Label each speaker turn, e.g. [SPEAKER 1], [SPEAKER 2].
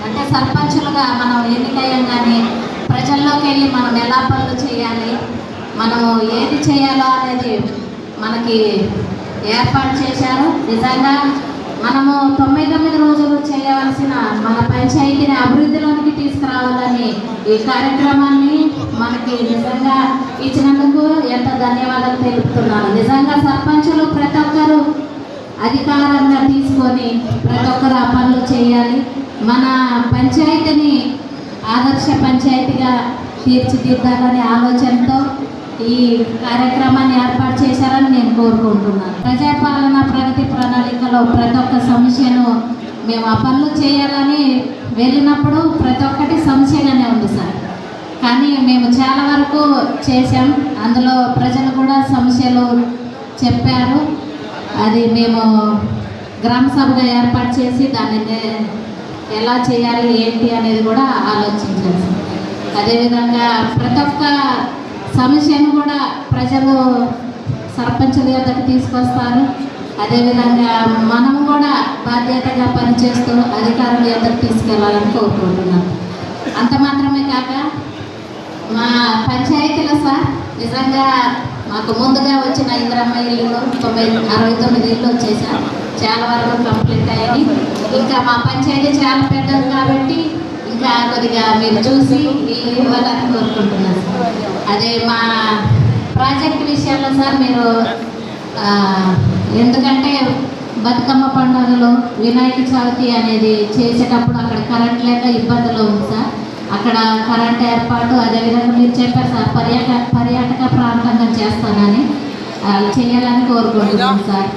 [SPEAKER 1] అంటే సర్పంచులుగా మనం ఎన్నికయ్యంగానే ప్రజల్లోకి వెళ్ళి మనం ఎలా పనులు చేయాలి, మనము ఏది చేయాలో అనేది మనకి ఏర్పాటు చేశారు. నిజంగా మనము 99 రోజులు చేయవలసిన మన పంచాయతీని అభివృద్ధిలోనికి తీసుకురావాలని ఈ కార్యక్రమాన్ని మనకి నిజంగా ఇచ్చినందుకు ఎంత ధన్యవాదాలు తెలుపుతున్నాను. నిజంగా సర్పంచులు ప్రతి ఒక్కరు అధికారంగా తీసుకొని ప్రతి ఒక్కరు ఆ పనులు చేయాలి. మన పంచాయతీని ఆదర్శ పంచాయతీగా తీర్చిదిద్దాలనే ఆలోచనతో ఈ కార్యక్రమాన్ని ఏర్పాటు చేశారని నేను కోరుకుంటున్నాను. ప్రజాపాలన ప్రగతి ప్రణాళికలో ప్రతి ఒక్క సమస్యను మేము ఆ పనులు చేయాలని వెళ్ళినప్పుడు ప్రతి ఒక్కటి సమస్యగానే ఉంది సార్. కానీ మేము చాలా వరకు చేసాం. అందులో ప్రజలు కూడా సమస్యలు చెప్పారు. అది మేము గ్రామ సభగా ఏర్పాటు చేసి దాన్ని ఎలా చేయాలి ఏంటి అనేది కూడా ఆలోచించాం. అదేవిధంగా ప్రతి ఒక్క సమస్యను కూడా ప్రజలు సర్పంచుల యొద్దకు తీసుకొస్తారు. అదేవిధంగా మనం కూడా బాధ్యతగా పనిచేస్తూ అధికారుల యొద్దకు తీసుకెళ్లాలని కోరుకుంటున్నాను. అంత మాత్రమే కాక మా పంచాయతీలో సార్ నిజంగా మాకు ముందుగా వచ్చిన ఇందిరమ్మ ఇల్లు 69 ఇల్లు వచ్చేసారు. చాలా వరకు కంప్లీట్ అయ్యాయి. ఇంకా మా పంచాయతీ చాలా పెద్దది కాబట్టి ఇంకా కొద్దిగా మీరు చూసి ఇవ్వాలని కోరుకుంటున్నాను. అదే మా ప్రాజెక్ట్ విషయాల్లో సార్ మీరు ఎందుకంటే బతుకమ్మ పండుగలు వినాయక చవితి అనేది చేసేటప్పుడు అక్కడ కరెంట్ లేక ఇబ్బందులు ఉంది సార్. అక్కడ కరెంట్ ఏర్పాటు అదేవిధంగా మీరు చెప్పారు సార్ పర్యాటక ప్రాంతంగా చేస్తానని చేయాలని కోరుకుంటున్నాను సార్.